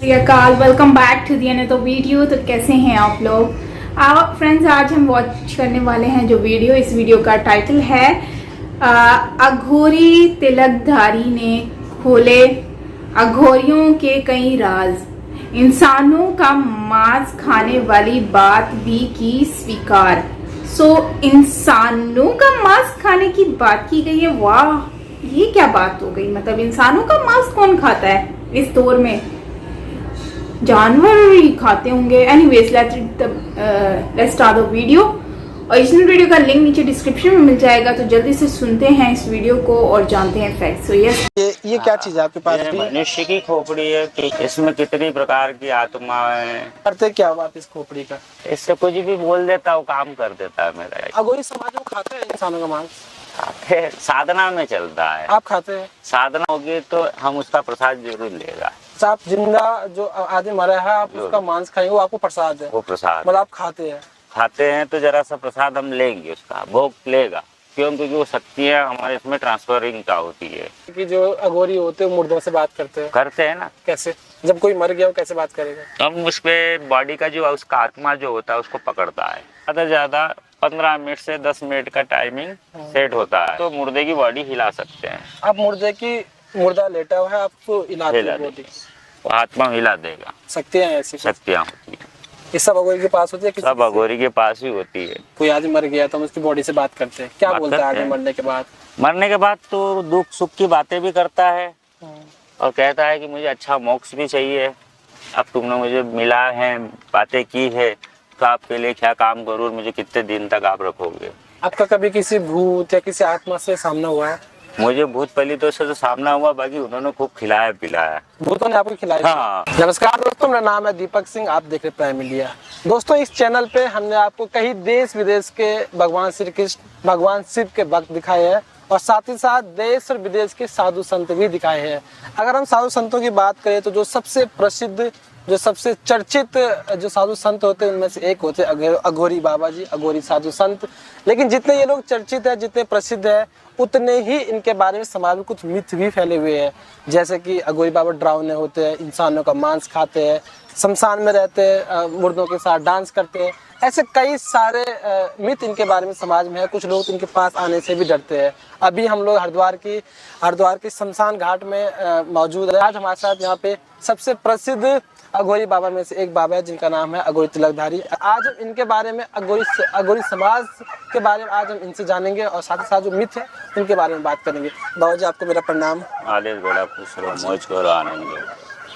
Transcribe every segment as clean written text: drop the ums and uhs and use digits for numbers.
Shri Akal. Welcome back to the another video. तो कैसे हैं आप लोग? फ्रेंड्स, आज हम वॉच करने वाले हैं जो वीडियो, इस वीडियो का टाइटल है अघोरी तिलकधारी ने खोले अघोरियों के कई राज, इंसानों का मांस खाने वाली बात भी की स्वीकार। इंसानों का मांस खाने की बात की गई है। वाह, ये क्या बात हो गई? मतलब इंसानों का मांस कौन खाता है इस दौर में? जानवर ही खाते होंगे। Anyways, let's start the video. Original video का लिंक नीचे डिस्क्रिप्शन में मिल जाएगा, तो जल्दी से सुनते हैं इस वीडियो को और जानते हैं फैक्ट्स। सो यस, ये क्या चीज है आपके पास? मनुष्य की खोपड़ी है कि इसमें कितनी प्रकार की आत्मा है। करते क्या हो आप इस खोपड़ी का? इससे कुछ भी बोल देता हूँ, काम कर देता है मेरा। अघोरी समाज में खाते हैं इंसानों का मांस? खाते, साधना में चलता है। आप खाते हैं? साधना होगी तो हम उसका प्रसाद जरूर लेगा। आप जिंदा जो आदमी मरा है आप उसका मांस खाएंगे, वो आपको प्रसाद है? वो प्रसाद मतलब आप खाते हैं? खाते हैं तो जरा सा प्रसाद हम लेंगे, उसका भोग लेगा। क्यों? क्योंकि वो शक्तियाँ हमारे इसमें ट्रांसफरिंग का होती है। कि जो अघोरी होते हैं मुर्दों से बात करते हैं ना। कैसे? जब कोई मर गया वो कैसे बात करेगा? हम उस पे बॉडी का जो उसका आत्मा जो होता है उसको पकड़ता है। ज्यादा से ज्यादा 15 मिनट से 10 मिनट का टाइमिंग सेट होता है, तो मुर्दे की बॉडी हिला सकते हैं। आप मुर्दा लेटा हुआ है, आपको हिला वो आत्मा हिला देगा। शक्तियाँ ऐसी शक्तियाँ होती है। ये सब अघोरी के पास होती है? सब अघोरी के पास ही होती है। कोई आदमी मर गया तो हम उसकी बॉडी से बात करते हैं, क्या बोलता है आदमी मरने के बाद? मरने के बाद तो दुख सुख की बातें भी करता है और कहता है कि मुझे अच्छा मोक्ष भी चाहिए। अब तुमने मुझे मिला है, बातें की है, तो आपके लिए क्या काम करूँ, मुझे कितने दिन तक आप रखोगे? आपका कभी किसी भूत या किसी आत्मा से सामना हुआ है? मुझे भूत पलितों से तो सामना हुआ, बाकी उन्होंने खूब खिलाया पिलाया। भूतों ने आपको खिलाया? हाँ। नमस्कार दोस्तों, मेरा नाम है दीपक सिंह, आप देख रहे प्राइम इंडिया। दोस्तों, इस चैनल पे हमने आपको कई देश विदेश के भगवान श्री कृष्ण, भगवान शिव के भक्त दिखाए हैं और साथ ही साथ देश और विदेश के साधु संत भी दिखाए हैं। अगर हम साधु संतों की बात करें तो जो सबसे प्रसिद्ध, जो सबसे चर्चित जो साधु संत होते हैं उनमें से एक होते हैं अघोरी बाबा जी, अघोरी साधु संत। लेकिन जितने ये लोग चर्चित है, जितने प्रसिद्ध है, उतने ही इनके बारे में समाज में कुछ मिथ भी फैले हुए हैं। जैसे कि अघोरी बाबा डरावने होते हैं, इंसानों का मांस खाते हैं, शमशान में रहते हैं, मुर्दों के साथ डांस करते हैं। ऐसे कई सारे मिथ इनके बारे में समाज में है। कुछ लोग इनके पास आने से भी डरते हैं। अभी हम लोग हरिद्वार की शमशान घाट में मौजूद है। आज हमारे साथ यहाँ पे सबसे प्रसिद्ध अघोरी बाबा में से एक बाबा है जिनका नाम है अघोरी तिलकधारी। आज हम इनके बारे में, अघोरी समाज के बारे में आज हम इनसे जानेंगे और साथ ही साथ जो मिथ है इनके बारे में बात करेंगे। बाबा जी, आपको मेरा प्रणाम। बड़ा खुश रहो, मौज करो, आनंद लो।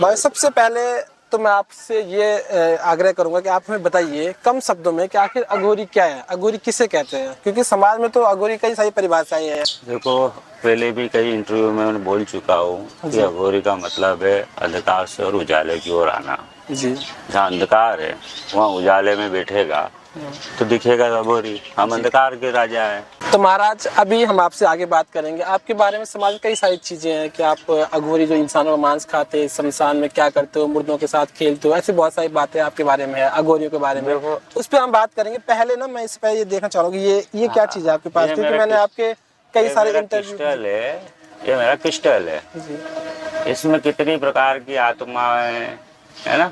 भाई, सबसे पहले तो मैं आपसे ये आग्रह करूंगा कि आप हमें बताइए कम शब्दों में कि आखिर अघोरी क्या है, अघोरी किसे कहते हैं? क्योंकि समाज में तो अघोरी कई सारी परिभाषाएं हैं। देखो, पहले भी कई इंटरव्यू में मैं बोल चुका हूँ कि अघोरी का मतलब है अंधकार से और उजाले की ओर आना जी। जहाँ अंधकार है वहाँ उजाले में बैठेगा तो दिखेगा अघोरी। हम अंधकार के राजा हैं। तो महाराज, अभी हम आपसे आगे बात करेंगे। आपके बारे में समाज में कई सारी चीजें हैं कि आप अघोरी जो इंसानों का मांस खाते हैं, शमशान में क्या करते हो, मुर्दों के साथ खेलते हो, ऐसी बहुत सारी बातें आपके बारे में है, अघोरियों के बारे में। उस पर हम बात करेंगे। पहले ना मैं इस पर ये देखना चाहूंगा ये क्या चीज है आपके पास? क्योंकि मैंने आपके कई सारे इंटरव्यू। ये मेरा क्रिस्टल है। इसमें कितनी प्रकार की आत्मा है ना,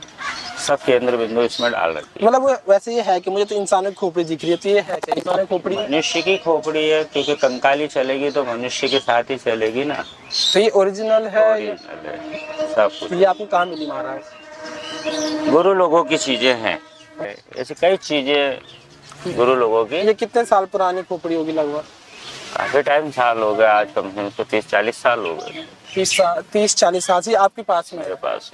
सब केंद्र बिंदु इसमें डाल रखी है। मतलब वैसे ये है कि मुझे तो इंसानों की खोपड़ी दिख रही है, तो ये है क्या इंसानों की खोपड़ी? मनुष्य की खोपड़ी है, क्योंकि कंकाली चलेगी तो मनुष्य के साथ ही चलेगी ना। तो ये ओरिजिनल है? ओरिजिनल है सब कुछ। ये आपको कहाँ मिली महाराज? गुरु लोगों की चीजें हैं, ऐसी कई चीजें गुरु लोगों की। ये कितने साल पुरानी खोपड़ी होगी लगभग? काफी टाइम साल हो गया, आज कम से कम 30-40 साल हो गए। 30-40 साल से आपके पास में? मेरे पास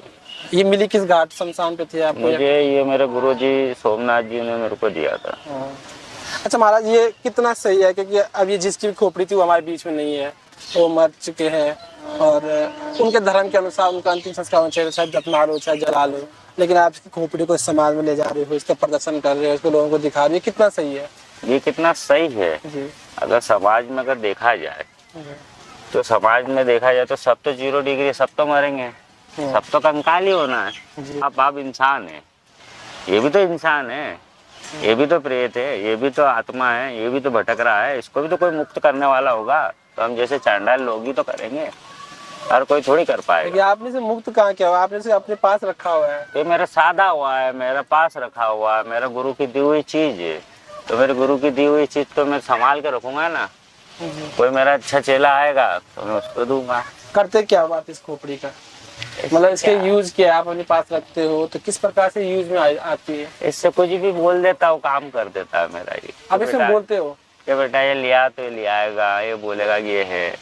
ये मिली किस घाट, शमशान पे थे आपको? मुझे ये मेरे गुरुजी सोमनाथ जी ने मेरे को दिया था। अच्छा महाराज, ये कितना सही है? क्योंकि अब ये जिसकी भी खोपड़ी थी वो हमारे बीच में नहीं है, वो मर चुके हैं और उनके धर्म के अनुसार उनका अंतिम संस्कार होना चाहिए, चाहे दफना लो चाहे जला लो। लेकिन आप इसकी खोपड़ी को समाज में ले जा रहे हो, इसका प्रदर्शन कर रहे हो, इसको लोगों को दिखा रहे हो, ये कितना सही है? ये कितना सही है जी। अगर समाज में अगर देखा जाए तो समाज में देखा जाए तो सब तो 0 डिग्री, सब तो मरेंगे, सब तो कंकाल ही होना है। अब आप इंसान है, ये भी तो इंसान है, ये भी तो प्रेत है, ये भी तो आत्मा है, ये भी तो भटक रहा है, इसको भी तो कोई मुक्त करने वाला होगा। तो हम जैसे चांडाल लोग ही तो करेंगे। हर कोई थोड़ी कर पाएगा। लेकिन आपने से मुक्त कहाँ किया हुआ, आपने से अपने पास रखा हुआ है। तो मेरा सादा हुआ है, मेरा पास रखा हुआ है, मेरा गुरु की दी हुई चीज है, तो मेरे गुरु की दी हुई चीज तो मैं संभाल के रखूंगा ना। कोई मेरा अच्छा चेला आएगा तो मैं उसको दूंगा। करते क्या हो आप इस खोपड़ी का, मतलब इसके यूज क्या आप अपने पास रखते हो तो किस प्रकार से यूज में आती है? इससे कुछ भी बोल देता हूँ, काम कर देता है मेरा ये। आप इसमें बोलते हो कि बेटा ये लिया तो ये ले आएगा, ये बोलेगा कि ये है।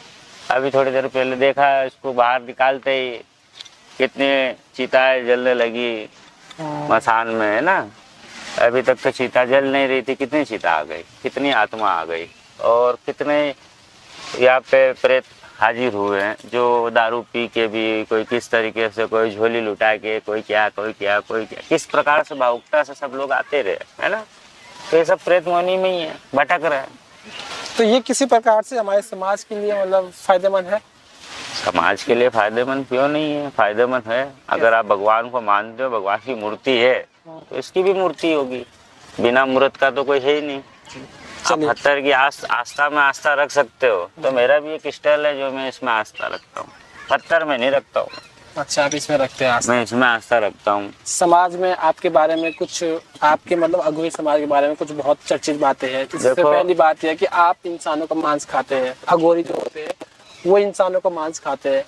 अभी थोड़ी देर पहले देखा इसको बाहर निकालते ही कितने चिताएं जलने लगी मसान में, है ना। अभी तक तो चिता जल नहीं रही थी, कितनी चिता आ गई, कितनी आत्मा आ गई, और कितने यहाँ पे प्रेत हाजिर हुए हैं जो दारू पी के भी, कोई किस तरीके से, कोई झोली लुटा के, कोई क्या कोई क्या कोई क्या, किस प्रकार से भावुकता से सब लोग आते रहे, है ना। तो ये सब प्रेत मोनी में ही है, भटक रहे हैं। तो ये किसी प्रकार से हमारे समाज के लिए मतलब फायदेमंद है? समाज के लिए फायदेमंद क्यों नहीं है, फायदेमंद है। अगर आप भगवान को मानते हो, भगवान की मूर्ति है तो इसकी भी मूर्ति होगी। बिना मूर्त का तो कोई है ही नहीं। आप पत्थर की आस्था में आस्था रख सकते हो, तो मेरा भी एक स्टाइल है जो मैं इसमें आस्था रखता हूँ, पत्थर में नहीं रखता हूँ। अच्छा, आप इसमें रखते हैं आस्था? मैं इसमें आस्था रखता हूँ। समाज में आपके बारे में कुछ, आपके मतलब अघोरी समाज के बारे में कुछ बहुत चर्चित बातें हैं। इससे पहली बात यह है कि आप इंसानों का मांस खाते हैं। अघोरी जो होते हैं वो इंसानों का मांस खाते हैं,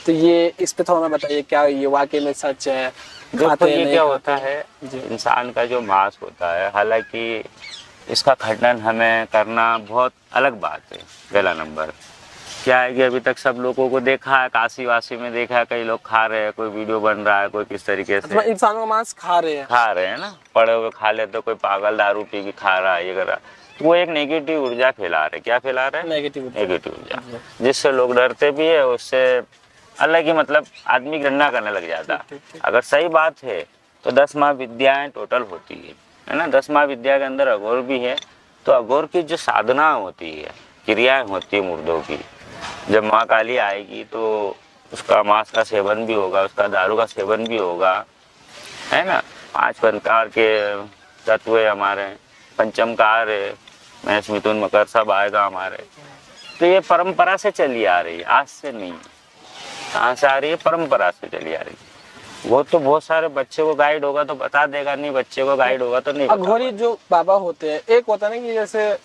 तो ये इस पे थोड़ा बताइए, क्या ये वाकई में सच है? देखो ये क्या होता है, इंसान का जो मांस होता है, हालांकि इसका खंडन हमें करना बहुत अलग बात है। पहला नंबर क्या है कि अभी तक सब लोगों को देखा है, काशी वासी में देखा है, कई लोग खा रहे हैं, कोई वीडियो बन रहा है, कोई किस तरीके से इंसानों का मांस खा रहे हैं ना, पड़े हुए खा लेते, कोई पागल दारू पी के खा रहा है, ये कर रहा है। तो वो एक नेगेटिव ऊर्जा फैला रहे। क्या फैला रहे हैं? नेगेटिव ऊर्जा, जिससे लोग डरते भी है, उससे अलग ही मतलब आदमी घृणा करने लग जाता है। अगर सही बात है तो 10 महाविद्याएं टोटल होती है ना। 10 महाविद्या के अंदर अघोर भी है। तो अघोर की जो साधना होती है, क्रियाएं होती है मुर्दों की, जब माँ काली आएगी तो उसका मांस का सेवन भी होगा, उसका दारू का सेवन भी होगा, है ना। 5 प्रकार के तत्व है हमारे, पंचमकार है, मेष मिथुन मकर सब आएगा हमारे। तो ये परंपरा से चली आ रही है, आज से नहीं। कहाँ से आ रही है? परंपरा से चली आ रही है। वो तो बहुत सारे बच्चे को गाइड होगा तो बता देगा, नहीं बच्चे को गाइड होगा तो नहीं। अघोरी जो बाबा होते हैं, एक होता है ना कि जैसे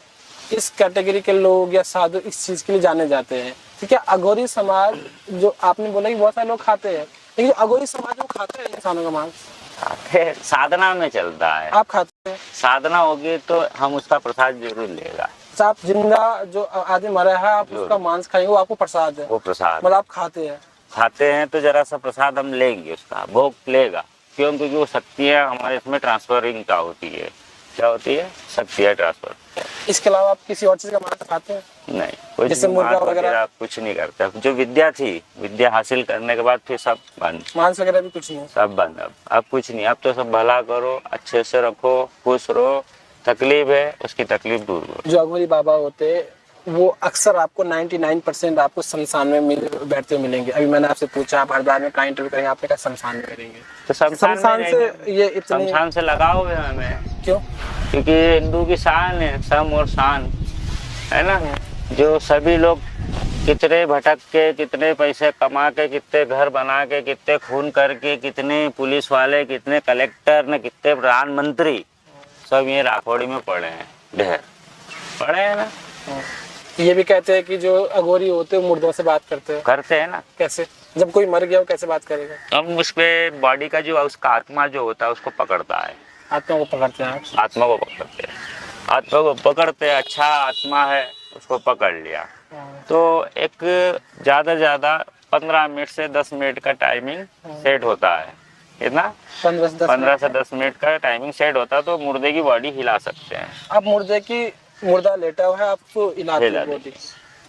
इस कैटेगरी के लोग या साधु इस चीज के लिए जाने जाते हैं, ठीक है। अघोरी समाज जो आपने बोला कि बहुत सारे लोग खाते हैं, लेकिन अघोरी समाज जो खाते हैं इंसानों का मांस, खाते साधना में चलता है। आप खाते हैं? साधना होगी तो हम उसका प्रसाद जरूर लेगा। आप जिंदा जो आदमी मरा है आप उसका मांस खाएंगे, वो आपको प्रसाद है, वो प्रसाद मतलब आप खाते हैं तो जरा सा प्रसाद हम लेंगे, उसका भोग लेगा। क्यों? क्योंकि वो शक्तियाँ हमारे इसमें ट्रांसफरिंग का होती है। क्या होती है? शक्तियाँ ट्रांसफर। इसके अलावा आप किसी और चीज का मांस खाते हैं? नहीं, कोई जैसे मुर्गा वगैरह कुछ नहीं करते। जो विद्या थी, विद्या हासिल करने के बाद फिर सब बंद, मांस वगैरह भी कुछ नहीं, सब बंद। अब कुछ नहीं, अब तो सब भला करो, अच्छे से रखो, खुश रहो, तकलीफ है उसकी तकलीफ दूर करो। जो अघोरी बाबा होते हैं वो अक्सर आपको 99% आपको शमशान में बैठते हुए मिलेंगे। अभी मैंने आपसे पूछा आप हरिद्वार में कहाँ इंटरव्यू करेंगे, आपने कहा शमशान में करेंगे। तो शमशान से ये इतने शमशान से लगाओ है हमें। क्यों? क्योंकि हिंदू की शान है, सम और शान, है ना। जो सभी लोग कितने भटक के, कितने पैसे कमा के, कितने घर बना के, कितने खून करके, कितने पुलिस वाले, कितने कलेक्टर ने, कितने प्रधानमंत्री, सब ये राखोड़ी में पड़े हैं, ढेर पड़े हैं ना। ये भी कहते हैं कि जो अघोरी होते हैं मुर्दों से बात करते हैं ना। कैसे? जब कोई मर गया वो कैसे बात करेगा? हम उस पे बॉडी का जो उसका आत्मा जो होता है उसको पकड़ता है। आत्मा को पकड़ते हैं? आत्मा को पकड़ते हैं, आत्मा को पकड़ते हैं। अच्छा आत्मा है, उसको पकड़ लिया तो एक ज्यादा 15 मिनट से 10 मिनट का टाइमिंग सेट होता है। इतना 15 से 10 मिनट का टाइमिंग सेट होता है, तो मुर्दे की बॉडी हिला सकते हैं। आप मुर्दा लेटा हुआ है, आपको हिला बॉडी,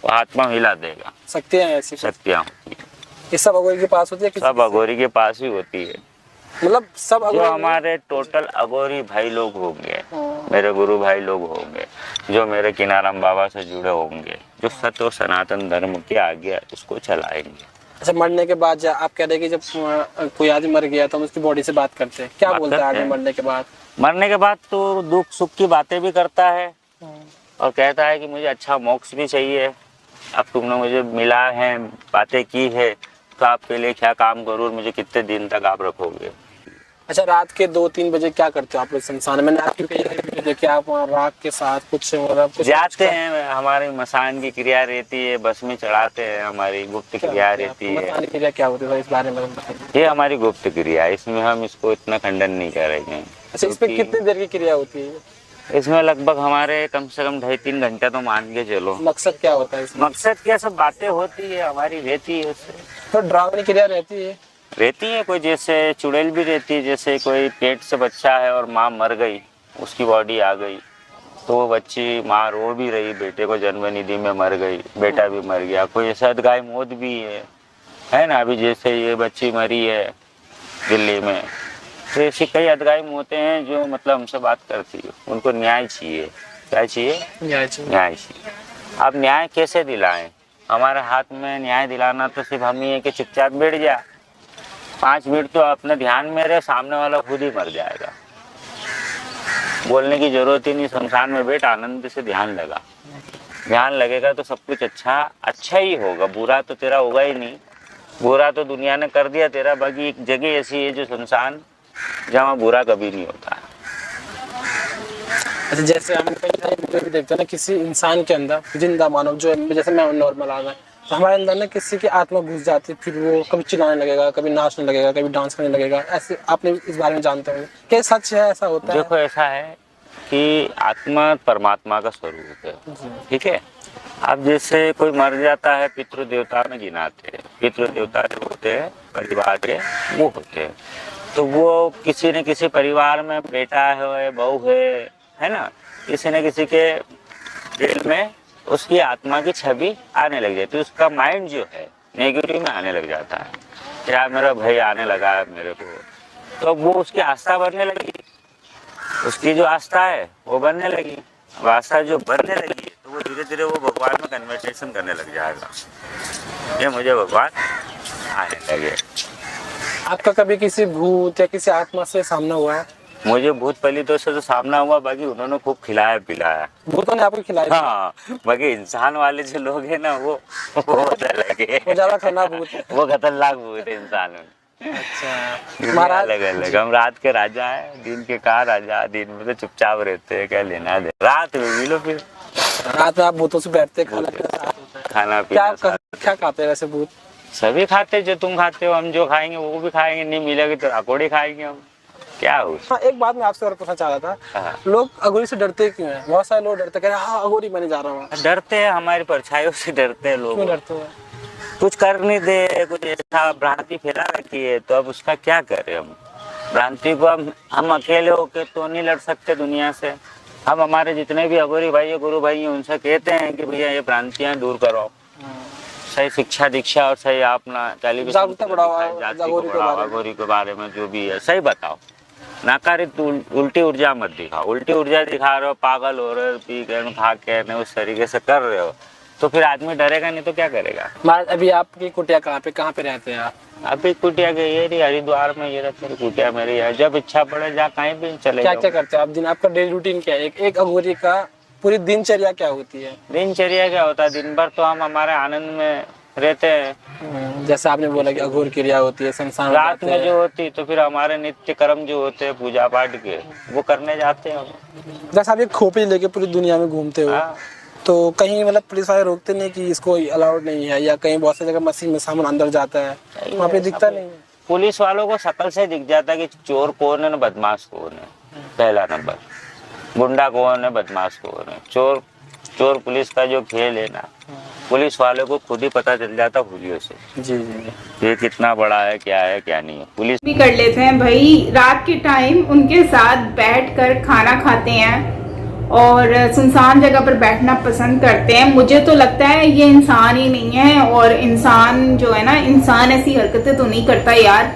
आत्मा हिला देगा। शक्तियाँ ऐसी शक्तियाँ होती है, ये सब अघोरी के पास होती है? सब अघोरी के पास ही होती है। मतलब सब जो हमारे टोटल अघोरी भाई लोग होंगे, मेरे गुरु भाई लोग होंगे, जो मेरे किनाराम बाबा से जुड़े होंगे, जो सत्य और सनातन धर्म के आगे उसको चलाएंगे। अच्छा, मरने के बाद आप कह रहे कि जब कोई आदमी मर गया तो हम उसकी बॉडी से बात करते हैं, क्या बोलते हैं आदमी मरने के बाद? मरने के बाद तो दुख सुख की बातें भी करता है और कहता है कि मुझे अच्छा मोक्ष भी चाहिए, अब तुमने मुझे मिला है, बातें की है, तो आपके लिए क्या काम करूँ और मुझे कितने दिन तक आप रखोगे। अच्छा, रात के 2-3 बजे क्या करते हो आप लोग शमशान? मैंने आपकी वीडियो देखी, आप वहाँ राख के साथ कुछ मतलब कुछ जाते हैं, हमारी मसान की क्रिया रहती है, बस में चढ़ाते हैं, हमारी गुप्त क्रिया रहती है। मसान क्रिया क्या होती है इस बारे में बताइए। ये हमारी गुप्त क्रिया है, इसमें हम इसको इतना खंडन नहीं कर रहे हैं। अच्छा, इस पे कितनी देर की क्रिया होती है? इसमें लगभग हमारे कम से कम 2.5-3 घंटे तो मान के चलो। मकसद क्या होता है इसमें? मकसद क्या, सब बातें होती है हमारी, रहती है उससे। तो डरावनी क्रिया रहती है कोई जैसे चुड़ैल भी रहती है, जैसे कोई पेट से बच्चा है और माँ मर गई, उसकी बॉडी आ गई, तो वो बच्ची माँ रो भी रही, बेटे को जन्म निधि में मर गई, बेटा भी मर गया। कोई ऐसा अदगाई मौत भी है ना, अभी जैसे ये बच्ची मरी है दिल्ली में, तो ऐसी कई अदगाई मौतें हैं जो मतलब हमसे बात करती है। उनको न्याय चाहिए। क्या चाहिए? न्याय चाहिए। अब न्याय कैसे दिलाएं? हमारे हाथ में न्याय दिलाना तो सिर्फ हम ही है कि चुपचाप बैठ जा, 5 मिनट तो अपने ध्यान में रहे, सामने वाला खुद ही मर जाएगा। बोलने की जरूरत ही नहीं, शमशान में बैठ आनंद से ध्यान लगा। ध्यान लगेगा तो सब कुछ अच्छा ही होगा, बुरा तो तेरा होगा ही नहीं। बुरा तो दुनिया ने कर दिया तेरा, बाकी एक जगह ऐसी है जो शमशान, जहाँ बुरा कभी नहीं होता। अच्छा, जैसे हम वीडियो भी देखते हैं ना, किसी इंसान के अंदर जिंदा मानव जो जैसे मैं नॉर्मल आ गए, तो हमारे अंदर ना किसी की आत्मा घुस जाती है, फिर वो कभी चिल्लाने लगेगा, कभी नाचने लगेगा, कभी डांस करने लगेगा। ऐसे आपने इस बारे में जानते होंगे, क्या सच है, ऐसा होता है? देखो, ऐसा है कि आत्मा परमात्मा का स्वरूप है, ठीक है। अब जैसे कोई मर जाता है, पितृ देवता में गिनाते हैं, पितृ देवता जो होते हैं परिवार के, वो होते हैं, तो वो किसी न किसी परिवार में बेटा है, बहू है ना, किसी न किसी के दिल में उसकी आत्मा की छवि आने लग जाती है। उसका माइंड जो है नेगेटिव में आने लग जाता है, क्या मेरा भाई आने लगा है मेरे को, तो वो उसकी आस्था बढ़ने लगी, उसकी जो आस्था है वो बढ़ने लगी। अब आस्था जो बढ़ने लगी तो वो धीरे धीरे वो भगवान में कन्वर्सेशन करने लग जाएगा, ये मुझे भगवान आने लगे। आपका कभी किसी भूत या किसी आत्मा से सामना हुआ है? मुझे भूत पलितों से तो सामना हुआ, बाकी उन्होंने खूब खिलाया पिलाया। भूतों ने आपको खिलाया? हाँ, बाकी इंसान वाले जो लोग हैं ना, वो अलग है, वो ज्यादा खतरनाक भूत है। वो खतरनाक भूत है इंसान में। अच्छा, महाराज अलग अलग, हम रात के राजा है, दिन के कहाँ राजा, दिन में तो चुपचाप रहते हैं, क्या लेना दे, रात में मिलो, फिर रात में आप भूतों से बैठते, खाना पीना क्या खाते हैं वैसे भूत? सभी खाते, जो तुम खाते हो हम जो खाएंगे वो भी खाएंगे, नहीं मिलेगी तो अकोड़े खाएंगे हम, क्या हो। हाँ, एक बात मैं आपसे और पूछना चाह रहा था, लोग अघोरी से डरते क्यों हैं? बहुत सारे लोग डरते, कह रहे हैं हाँ अघोरी बने जा रहा हूँ। डरते हैं, हमारी परछाइयों से डरते हैं लोग। क्यों डरते हैं? कुछ कर नहीं दे, कुछ ऐसा भ्रांति फैला रखी है, तो अब उसका क्या करें हम? भ्रांति को हम अकेले होके तो नहीं लड़ सकते दुनिया से। हम हमारे जितने भी अघोरी भाई गुरु भाई हैं उनसे कहते हैं कि भैया ये भ्रांतियां दूर करो, सही शिक्षा दीक्षा और सही अपना जागरूकता बढ़ाओ, अघोरी के बारे में जो भी है सही बताओ, नाकारित उल्टी ऊर्जा मत दिखाओ। उल्टी ऊर्जा दिखा रहे हो, पागल हो रहे हो, पी के खा के उस तरीके से कर रहे हो, तो फिर आदमी डरेगा नहीं तो क्या करेगा। अभी आपकी कुटिया कहाँ पे रहते हैं आप? अभी कुटिया के ये रही हरिद्वार में, ये रहते कुटिया मेरी है, जब इच्छा पड़े जा कहीं भी चले क्या क्या करते हैं आप दिन? आपका डेली रूटीन क्या है? एक अघोरी का पूरी दिनचर्या क्या होती है? दिनचर्या क्या होता है, दिन भर तो हम हमारे आनंद में रहते हैं। जैसे आपने बोला कि अघोर क्रिया होती है, संसार रात में जो होती, तो फिर हमारे नित्य कर्म जो होते हैं पूजा पाठ के, वो करने जाते हैं हम। जैसे आप एक खोपड़ी लेके पूरी दुनिया में घूमते हो, तो कहीं मतलब पुलिस वाले रोकते नहीं कि इसको अलाउड नहीं है, या कहीं बहुत सी जगह मशीन में सामान अंदर जाता है, वहाँ पे दिखता नहीं? पुलिस वालों को शक्ल से दिख जाता है कि चोर कौन है, बदमाश कौन है। पहला नंबर, गुंडा कौन है, बदमाश कौन है। चोर पुलिस का जो खेल है ना, पुलिस वाले को खुद ही पता चल जाता हुलियों से। जी जी, ये कितना बड़ा है, क्या नहीं है। पुलिस भी कर लेते हैं भाई, रात के टाइम उनके साथ बैठकर खाना खाते हैं और सुनसान जगह पर बैठना पसंद करते हैं। मुझे तो लगता है ये इंसान ही नहीं है, और इंसान जो है ना, इंसान ऐसी हरकतें तो नहीं करता यार।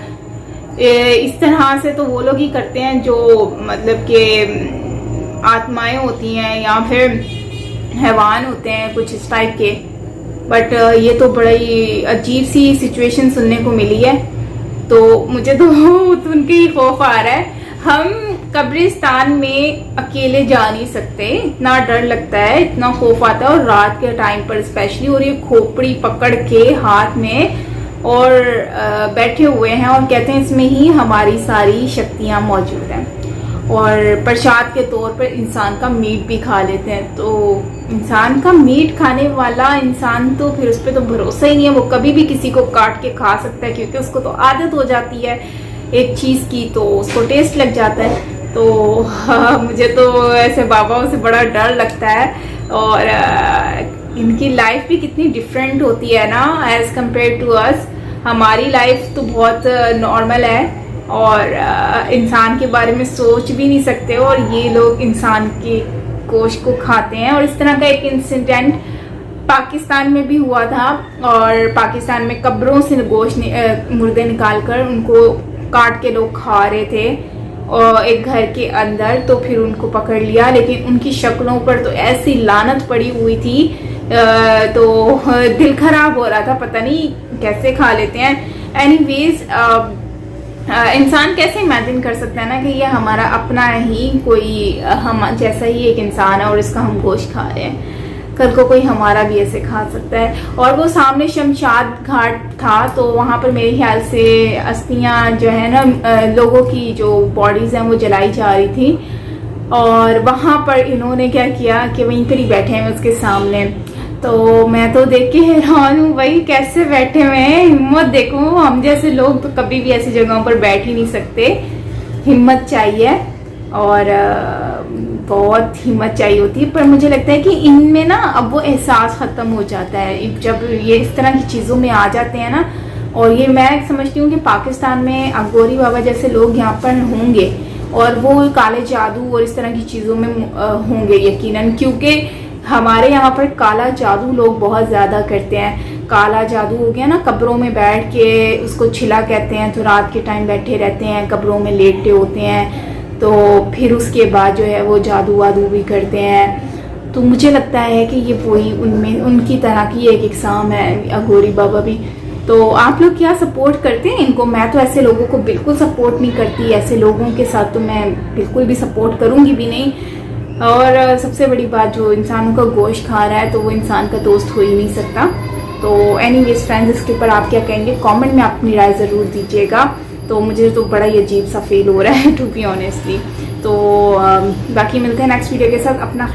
इस तरह से तो वो लोग ही करते हैं जो मतलब कि आत्माएं होती हैं या फिर हैवान होते हैं, कुछ इस टाइप के। बट ये तो बड़ा ही अजीब सी सिचुएशन सुनने को मिली है, तो मुझे तो सुन के ही खौफ आ रहा है। हम कब्रिस्तान में अकेले जा नहीं सकते, इतना डर लगता है, इतना खौफ आता है, और रात के टाइम पर स्पेशली। और ये खोपड़ी पकड़ के हाथ में और बैठे हुए हैं और कहते हैं इसमें ही हमारी सारी शक्तियां मौजूद हैं। और प्रसाद के तौर पर इंसान का मीट भी खा लेते हैं। तो इंसान का मीट खाने वाला इंसान तो फिर उस पर तो भरोसा ही नहीं है, वो कभी भी किसी को काट के खा सकता है, क्योंकि उसको तो आदत हो जाती है एक चीज़ की, तो उसको टेस्ट लग जाता है। तो मुझे तो ऐसे बाबाओं से बड़ा डर लगता है। और इनकी लाइफ भी कितनी डिफरेंट होती है ना एज कम्पेयर टू अस। हमारी लाइफ तो बहुत नॉर्मल है और इंसान के बारे में सोच भी नहीं सकते, और ये लोग इंसान के गोश्त को खाते हैं। और इस तरह का एक इंसिडेंट पाकिस्तान में भी हुआ था, और पाकिस्तान में कब्रों से गोश्त मुर्दे निकाल कर उनको काट के लोग खा रहे थे और एक घर के अंदर। तो फिर उनको पकड़ लिया, लेकिन उनकी शक्लों पर तो ऐसी लानत पड़ी हुई थी, तो दिल खराब हो रहा था, पता नहीं कैसे खा लेते हैं। एनीवेज इंसान कैसे इमेजिन कर सकता है ना कि ये हमारा अपना ही कोई हम जैसा ही एक इंसान है और इसका हम गोश्त खा रहे हैं। कल को कोई हमारा भी ऐसे खा सकता है। और वो सामने शमशाद घाट था, तो वहाँ पर मेरे ख्याल से अस्थियाँ जो है ना लोगों की जो बॉडीज़ हैं वो जलाई जा रही थी। और वहाँ पर इन्होंने क्या किया कि वहीं पर ही बैठे हैं उसके सामने। तो मैं तो देख के हैरान हूँ, भाई कैसे बैठे हुए हैं, हिम्मत देखो। हम जैसे लोग तो कभी भी ऐसी जगहों पर बैठ ही नहीं सकते, हिम्मत चाहिए और बहुत हिम्मत चाहिए होती है। पर मुझे लगता है कि इनमें ना अब वो एहसास ख़त्म हो जाता है जब ये इस तरह की चीज़ों में आ जाते हैं ना। और ये मैं समझती हूँ कि पाकिस्तान में अघोरी बाबा जैसे लोग यहाँ पर होंगे और वो काले जादू और इस तरह की चीज़ों में होंगे यकीनन, क्योंकि हमारे यहाँ पर काला जादू लोग बहुत ज़्यादा करते हैं। काला जादू हो गया ना, कब्रों में बैठ के, उसको छिला कहते हैं, तो रात के टाइम बैठे रहते हैं, कब्रों में लेटे होते हैं, तो फिर उसके बाद जो है वो जादू वादू भी करते हैं। तो मुझे लगता है कि ये वही उनमें उनकी तरह की एक एग्ज़ाम है अघोरी बाबा भी। तो आप लोग क्या सपोर्ट करते हैं इनको? मैं तो ऐसे लोगों को बिल्कुल सपोर्ट नहीं करती, ऐसे लोगों के साथ तो मैं बिल्कुल भी सपोर्ट करूँगी भी नहीं। और सबसे बड़ी बात, जो इंसानों का गोश्त खा रहा है तो वो इंसान का दोस्त हो ही नहीं सकता। तो एनीवेज फ्रेंड्स, इसके ऊपर आप क्या कहेंगे कमेंट में अपनी राय ज़रूर दीजिएगा। तो मुझे तो बड़ा ही अजीब सा फील हो रहा है टू बी ऑनेस्टली। तो बाकी मिलते हैं नेक्स्ट वीडियो के साथ। अपना